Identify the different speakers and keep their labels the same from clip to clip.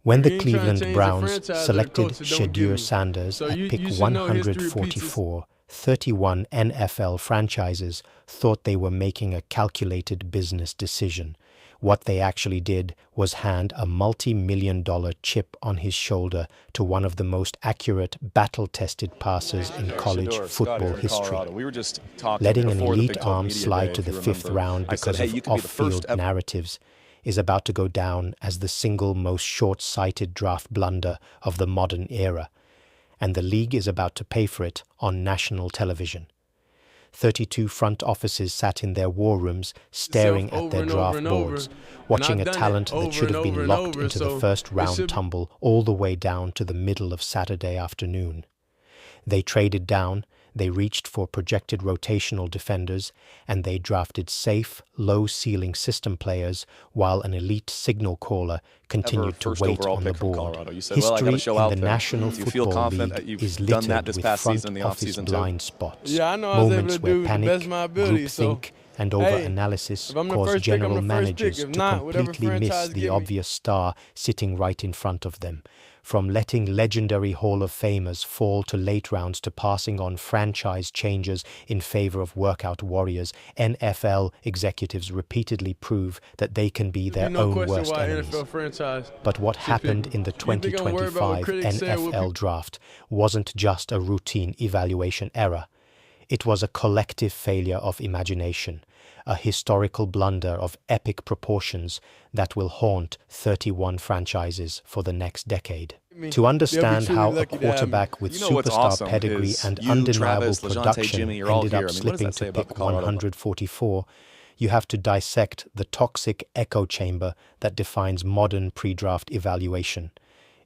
Speaker 1: When the
Speaker 2: You ain't trying to
Speaker 1: Cleveland
Speaker 2: change the
Speaker 1: Browns
Speaker 2: franchise,
Speaker 1: selected
Speaker 2: the coach don't give
Speaker 1: Shedeur
Speaker 2: him.
Speaker 1: Sanders
Speaker 2: So
Speaker 1: at
Speaker 2: you
Speaker 1: pick
Speaker 2: should know history repeats itself.
Speaker 1: 144, 31 NFL franchises thought they were making a calculated business decision. What they actually did was hand a multi-million-dollar chip on his shoulder to one of the most accurate, battle-tested passers in college football history. Letting an elite arm slide to the fifth round because of off-field narratives is about to go down as the single most short-sighted draft blunder of the modern era, and the league is about to pay for it on national television. 32 front offices sat in their war rooms staring at their draft boards, watching a talent that should have been locked into the first round tumble all the way down to the middle of Saturday afternoon. They traded down, they reached for projected rotational defenders, and they drafted safe, low-ceiling system players while an elite signal caller continued to wait on the board. History in the National Football League is littered with front office blind spots, moments where panic, groupthink, and over-analysis cause general managers to completely miss the obvious star sitting right in front of them. From letting legendary Hall of Famers fall to late rounds to passing on franchise changes in favor of workout warriors, NFL executives repeatedly prove that they can be their own worst enemies. But what happened in the 2025 NFL draft wasn't just a routine evaluation error. It was a collective failure of imagination, a historical blunder of epic proportions that will haunt 31 franchises for the next decade. To understand how a quarterback with superstar pedigree and undeniable production ended up slipping to pick 144, you have to dissect the toxic echo chamber that defines modern pre-draft evaluation.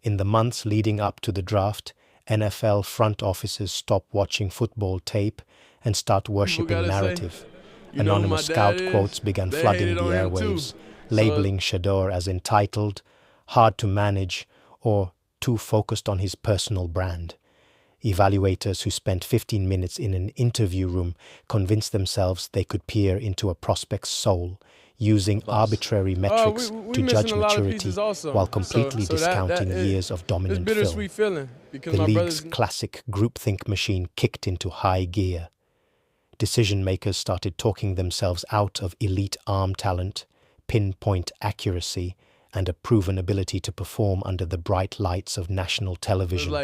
Speaker 1: In the months leading up to the draft, NFL front offices stop watching football tape and start worshipping narrative. Anonymous scout quotes began flooding the airwaves, labeling Shedeur as entitled, hard to manage, or too focused on his personal brand. Evaluators who spent 15 minutes in an interview room convinced themselves they could peer into a prospect's soul, using arbitrary metrics to judge maturity while completely discounting years of dominant film. The league's classic groupthink machine kicked into high gear. Decision-makers started talking themselves out of elite arm talent, pinpoint accuracy, and a proven ability to perform under the bright lights of national television,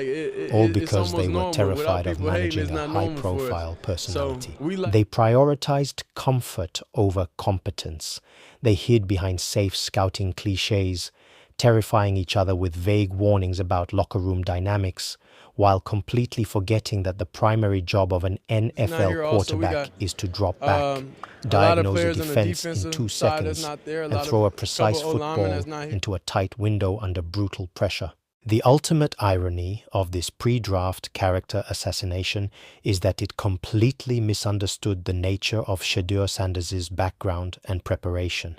Speaker 1: all because they were terrified of managing a high-profile personality. They prioritized comfort over competence. They hid behind safe scouting cliches, terrifying each other with vague warnings about locker room dynamics, while completely forgetting that the primary job of an NFL quarterback is to drop back, diagnose a defense in 2 seconds, and throw a precise football into a tight window under brutal pressure. The ultimate irony of this pre-draft character assassination is that it completely misunderstood the nature of Shedeur Sanders' background and preparation.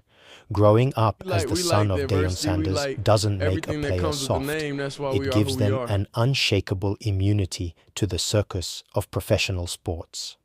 Speaker 1: Growing up as the son of Deion Sanders doesn't make a player soft. It gives them an unshakable immunity to the circus of professional sports.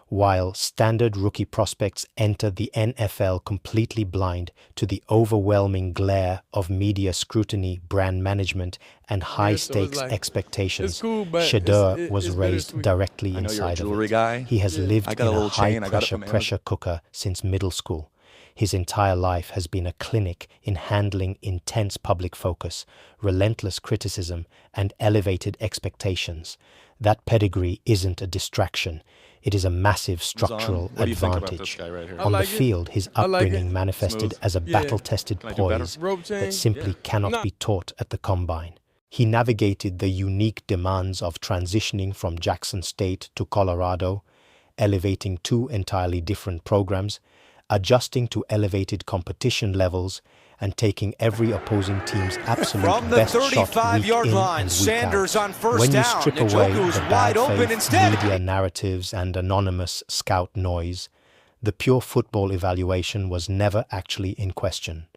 Speaker 1: While standard rookie prospects enter the NFL completely blind to the overwhelming glare of media scrutiny, brand management, and high-stakes expectations, Shedeur was raised directly inside of it. He has lived in a high-pressure pressure cooker since middle school. His entire life has been a clinic in handling intense public focus, relentless criticism, and elevated expectations. That pedigree isn't a distraction. It is a massive structural advantage. On the field, his upbringing manifested as a battle-tested poise that simply cannot be taught at the combine. He navigated the unique demands of transitioning from Jackson State to Colorado, elevating 2 entirely different programs, adjusting to elevated competition levels, and taking every opposing team's absolute best shot week in and week out. When you strip away the bad faith, media narratives, and anonymous scout noise, the pure football evaluation was never actually in question.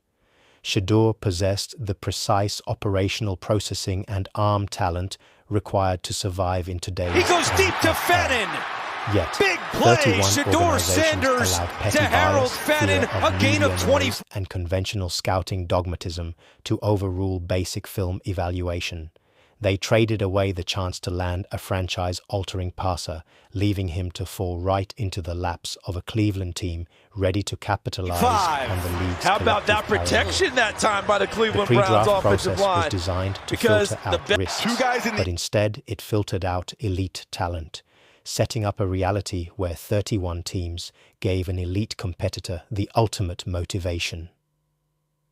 Speaker 1: Shedeur possessed the precise operational processing and arm talent required to survive in today's
Speaker 3: He goes deep to Fannin.
Speaker 1: Yet,
Speaker 2: Big play,
Speaker 1: 31
Speaker 2: Shedeur
Speaker 1: organizations
Speaker 2: Sanders
Speaker 1: allowed petty
Speaker 2: to Harold
Speaker 1: bias, fear
Speaker 2: Fannin,
Speaker 1: of
Speaker 2: a gain of
Speaker 1: media
Speaker 2: 20.
Speaker 1: noise, and conventional scouting dogmatism to overrule basic film evaluation. They traded away the chance to land a franchise-altering passer, leaving him to fall right into the laps of a Cleveland team ready to capitalize on the league's
Speaker 2: How about that
Speaker 1: collective
Speaker 2: protection that time by the
Speaker 1: the
Speaker 2: Cleveland Browns
Speaker 1: pre-draft
Speaker 2: offensive
Speaker 1: process
Speaker 2: line?
Speaker 1: was designed to
Speaker 2: Because
Speaker 1: filter out risks, but instead it filtered out elite talent, setting up a reality where 31 teams gave an elite competitor the ultimate motivation.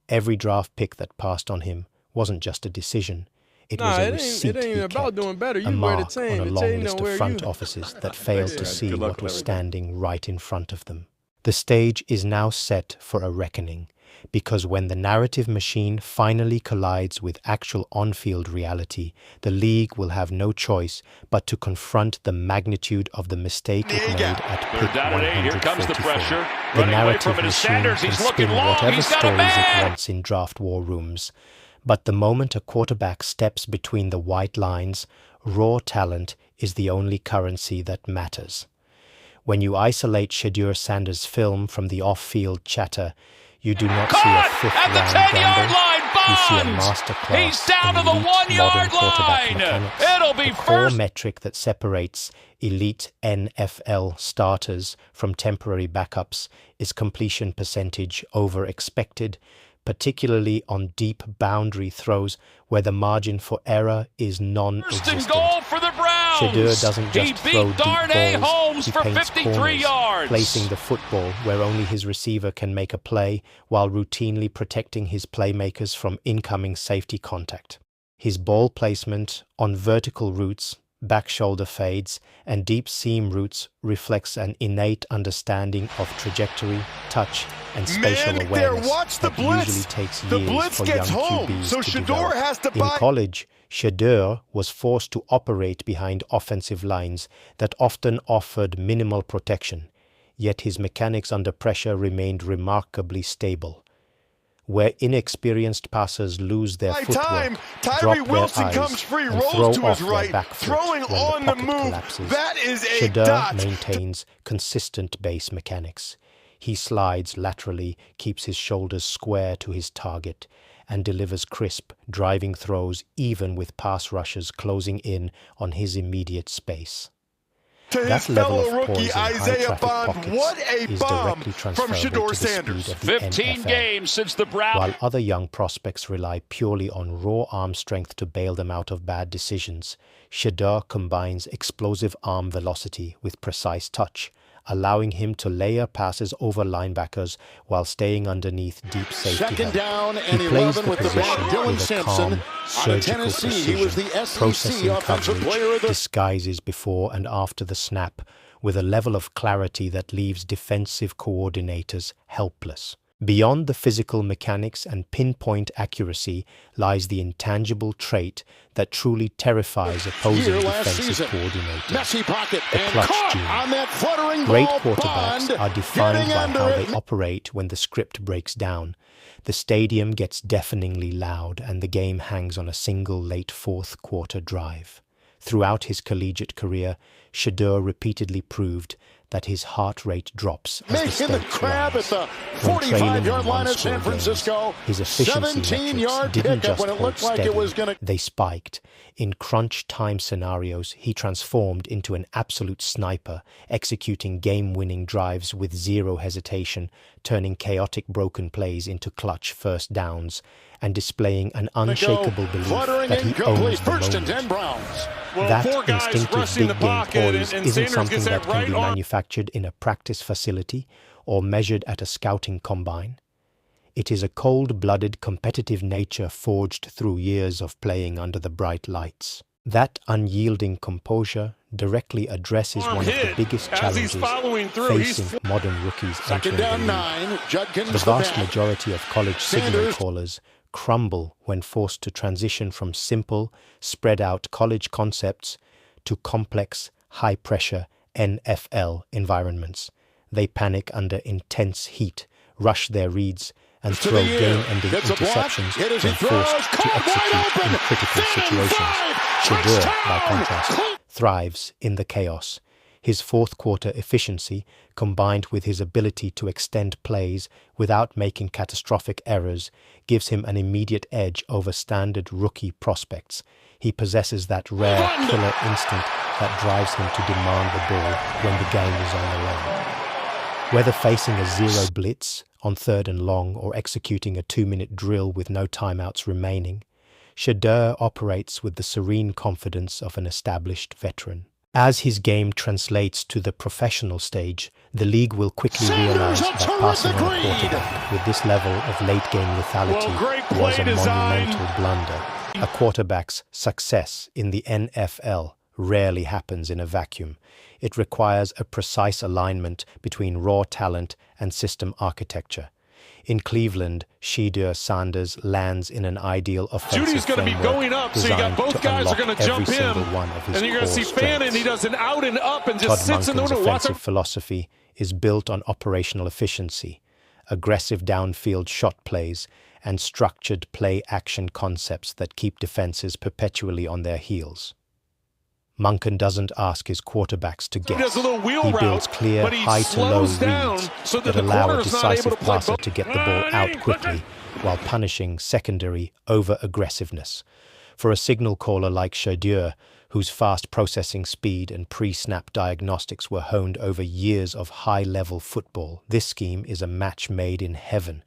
Speaker 1: Every draft pick that passed on him wasn't just a decision. It was a receipt he kept, a mark on a long list of front offices that failed to see what was standing right in front of them. The stage is now set for a reckoning, because when the narrative machine finally collides with actual on-field reality, the league will have no choice but to confront the magnitude of the mistake it made at pick 144. The narrative machine can spin whatever stories it wants in draft war rooms, but the moment a quarterback steps between the white lines, raw talent is the only currency that matters. When you isolate Shedeur Sanders' film from the off-field chatter, you do not see a fifth-round gamble. You see a masterclass in elite modern quarterback mechanics. The core metric that separates elite NFL starters from temporary backups is completion percentage over expected, particularly on deep boundary throws where the margin for error is non-existent. Shedeur doesn't just throw deep balls, he paints corners, placing the football where only his receiver can make a play while routinely protecting his playmakers from incoming safety contact. His ball placement on vertical routes, back shoulder fades, and deep seam routes reflects an innate understanding of trajectory, touch, and spatial awareness that usually takes years for young QBs to develop. In college, Shedeur was forced to operate behind offensive lines that often offered minimal protection, yet his mechanics under pressure remained remarkably stable. Where inexperienced passers lose their footwork, drop their eyes, and throw off their back foot when the pocket collapses, Shedeur maintains consistent base mechanics. He slides laterally, keeps his shoulders square to his target, and delivers crisp, driving throws even with pass rushers closing in on his immediate space. That level of poise in high-traffic pockets is directly transferable to the speed of the
Speaker 3: 15
Speaker 1: NFL.
Speaker 3: games since the Browns.
Speaker 1: While other young prospects rely purely on raw arm strength to bail them out of bad decisions, Shedeur combines explosive arm velocity with precise touch, allowing him to layer passes over linebackers while staying underneath deep safety help. He plays the position with a calm, surgical precision, processing coverage, disguises before and after the snap with a level of clarity that leaves defensive coordinators helpless. Beyond the physical mechanics and pinpoint accuracy lies the intangible trait that truly terrifies opposing defensive coordinators, the clutch gene. Great quarterbacks are defined by how they operate when the script breaks down. The stadium gets deafeningly loud and the game hangs on a single late fourth quarter drive. Throughout his collegiate career, Shedeur repeatedly proved that his heart rate drops as the stakes rise. When trailing in one-score games, his efficiency metrics didn't just hold steady, they spiked. In crunch time scenarios, he transformed into an absolute sniper, executing game-winning drives with zero hesitation, turning chaotic broken plays into clutch first downs, and displaying an unshakable belief that he owns the moment. That instinctive big game poise isn't something that can be manufactured in a practice facility or measured at a scouting combine. It is a cold-blooded competitive nature forged through years of playing under the bright lights. That unyielding composure directly addresses one of the biggest challenges facing modern rookies entering the league. The vast majority of college signal callers crumble when forced to transition from simple, spread-out college concepts to complex, high-pressure NFL environments. They panic under intense heat, rush their reads, and throw game-ending interceptions when forced to execute in critical situations. Shedeur, by contrast, thrives in the chaos. His fourth-quarter efficiency, combined with his ability to extend plays without making catastrophic errors, gives him an immediate edge over standard rookie prospects. He possesses that rare killer instinct that drives him to demand the ball when the game is on the line. Whether facing a zero blitz on 3rd and long or executing a 2-minute drill with no timeouts remaining, Shedeur operates with the serene confidence of an established veteran. As his game translates to the professional stage, the league will quickly realize that passing on a quarterback with this level of late-game lethality was a monumental blunder. A quarterback's success in the NFL rarely happens in a vacuum. It requires a precise alignment between raw talent and system architecture. In Cleveland, Shedeur Sanders lands in an ideal offensive framework designed to unlock every single one of his core strengths. Todd Monken's offensive philosophy is built on operational efficiency, aggressive downfield shot plays, and structured play-action concepts that keep defenses perpetually on their heels. Monken doesn't ask his quarterbacks to guess. He builds clear high-to-low reads that allow a decisive passer to get the ball out quickly while punishing secondary over-aggressiveness. For a signal caller like Shedeur, whose fast processing speed and pre-snap diagnostics were honed over years of high-level football, this scheme is a match made in heaven.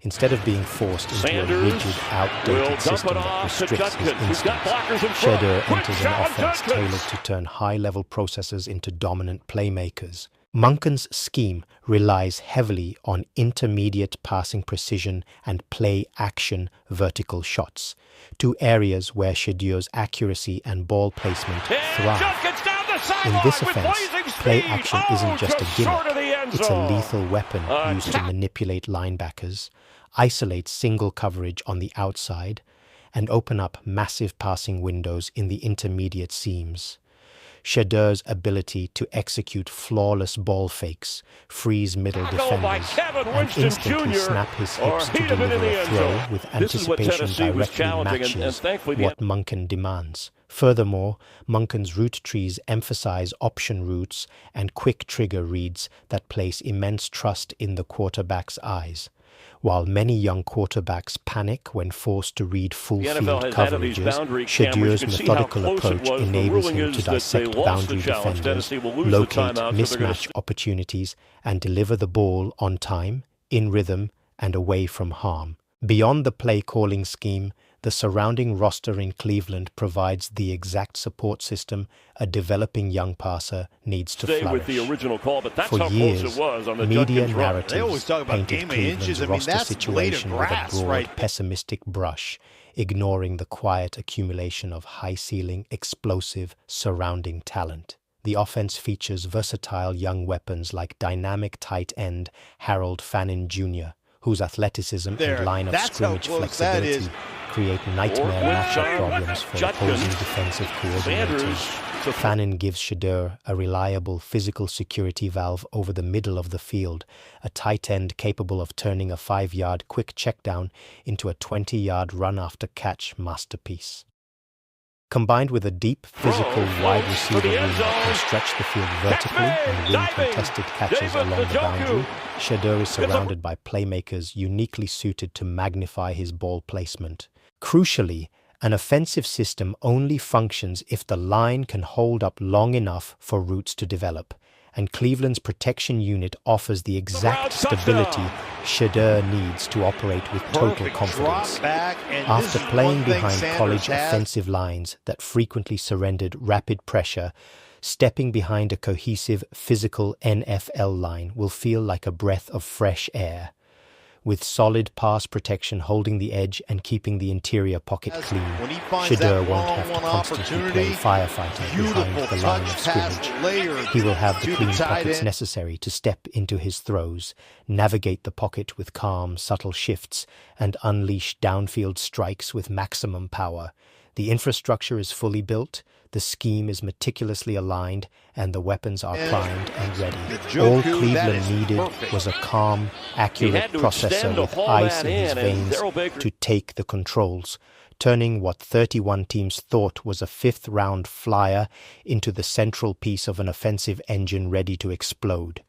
Speaker 1: Instead of being forced into a rigid, outdated system that restricts his instincts, Shedeur enters an offense tailored to turn high-level processors into dominant playmakers. Monken's scheme relies heavily on intermediate passing precision and play-action vertical shots, two areas where Shedeur's accuracy and ball placement thrive. In this offense, play-action isn't just a gimmick, it's a lethal weapon used to manipulate linebackers, isolate single coverage on the outside, and open up massive passing windows in the intermediate seams. Shedeur's ability to execute flawless ball fakes, freeze middle defenders, and instantly snap his hips to deliver a throw with anticipation directly matches what Monken demands. Furthermore, Monken's route trees emphasize option routes and quick trigger reads that place immense trust in the quarterback's eyes. While many young quarterbacks panic when forced to read full-field coverages, Shedeur's methodical approach enables him to dissect boundary defenders, locate mismatch opportunities, and deliver the ball on time, in rhythm, and away from harm. Beyond the play-calling scheme, the surrounding roster in Cleveland provides the exact support system a developing young passer needs to flourish. For years, media narratives painted Cleveland's roster situation with a broad, pessimistic brush, ignoring the quiet accumulation of high-ceiling, explosive, surrounding talent. The offense features versatile young weapons like dynamic tight end Harold Fannin Jr., whose athleticism and line-of scrimmage flexibility create nightmare matchup problems for opposing defensive coordinators. Fannin gives Shedeur a reliable physical security valve over the middle of the field, a tight end capable of turning a 5-yard quick checkdown into a 20-yard run-after-catch masterpiece. Combined with a deep, physical wide receiver room that can stretch the field vertically and win contested catches along the boundary, Shedeur is surrounded by playmakers uniquely suited to magnify his ball placement. Crucially, an offensive system only functions if the line can hold up long enough for routes to develop, and Cleveland's protection unit offers the exact stability Shedeur needs to operate with total confidence. After playing behind college offensive lines that frequently surrendered rapid pressure, stepping behind a cohesive, physical NFL line will feel like a breath of fresh air. With solid pass protection holding the edge and keeping the interior pocket clean, Shedeur won't have to constantly play firefighter behind the line of scrimmage. He will have the clean pockets necessary to step into his throws, navigate the pocket with calm, subtle shifts, and unleash downfield strikes with maximum power. The infrastructure is fully built, the scheme is meticulously aligned, and the weapons are primed and ready. All Cleveland needed was a calm, accurate processor with ice in his veins to take the controls, turning what 31 teams thought was a fifth-round flyer into the central piece of an offensive engine ready to explode.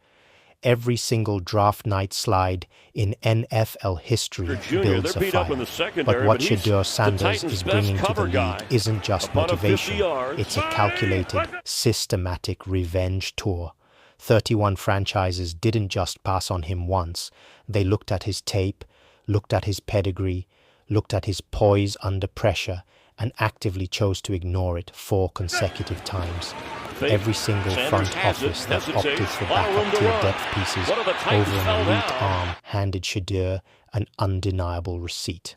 Speaker 1: Every single draft night slide in NFL history builds a fire. But what Shedeur Sanders is bringing to the league isn't just motivation, it's a calculated, systematic revenge tour. 31 franchises didn't just pass on him once. They looked at his tape, looked at his pedigree, looked at his poise under pressure, and actively chose to ignore it 4 consecutive times. Every single front office that opted for backup tier depth pieces over an elite arm handed Shedeur an undeniable receipt.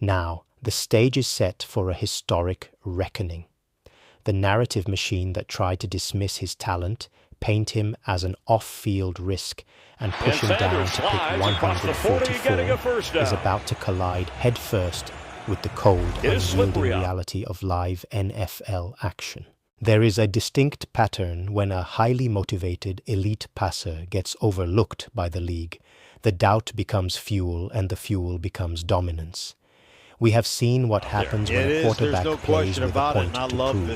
Speaker 1: Now, the stage is set for a historic reckoning. The narrative machine that tried to dismiss his talent, paint him as an off-field risk, and push him down to pick 144 is about to collide headfirst with the cold, unyielding reality of live NFL action. There is a distinct pattern when a highly motivated elite passer gets overlooked by the league. The doubt becomes fuel, and the fuel becomes dominance. We have seen what happens when a quarterback plays with a point to prove.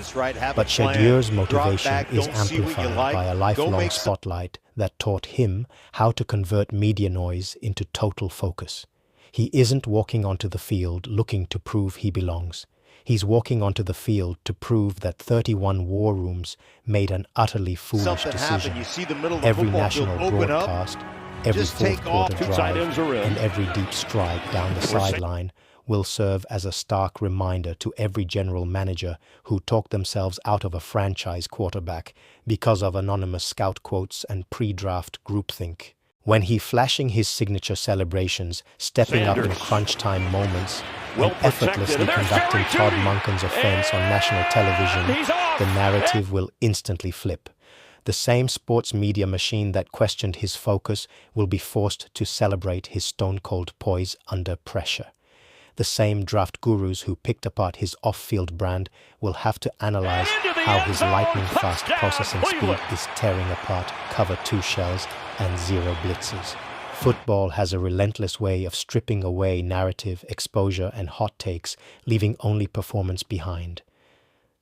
Speaker 1: But Shedeur's motivation is amplified by a lifelong spotlight that taught him how to convert media noise into total focus. He isn't walking onto the field looking to prove he belongs. He's walking onto the field to prove that 31 war rooms made an utterly foolish decision. Every national broadcast, every fourth-quarter drive, and every deep strike down the sideline will serve as a stark reminder to every general manager who talked themselves out of a franchise quarterback because of anonymous scout quotes and pre-draft groupthink. When he flashing his signature celebrations, stepping up in crunch time moments, and effortlessly conducting Todd Monken's offense on national television, the narrative will instantly flip. The same sports media machine that questioned his focus will be forced to celebrate his stone-cold poise under pressure. The same draft gurus who picked apart his off-field brand will have to analyze how his lightning-fast processing speed is tearing apart cover 2 shells and 0 blitzes. Football has a relentless way of stripping away narrative, exposure, and hot takes, leaving only performance behind.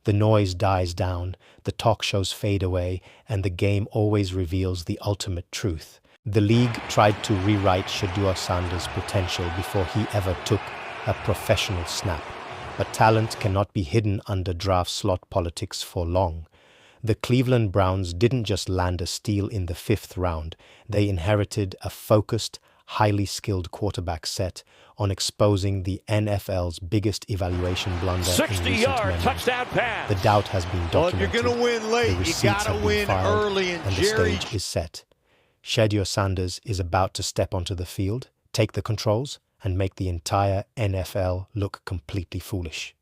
Speaker 1: The noise dies down, the talk shows fade away, and the game always reveals the ultimate truth. The league tried to rewrite Shedeur Sanders' potential before he ever took a professional snap, but talent cannot be hidden under draft slot politics for long. The Cleveland Browns didn't just land a steal in the 5th round, they inherited a focused, highly skilled quarterback set on exposing the NFL's biggest evaluation blunder in recent memory. The doubt has been documented, the receipts have been filed, and the stage is set. Shedeur Sanders is about to step onto the field, take the controls, and make the entire NFL look completely foolish.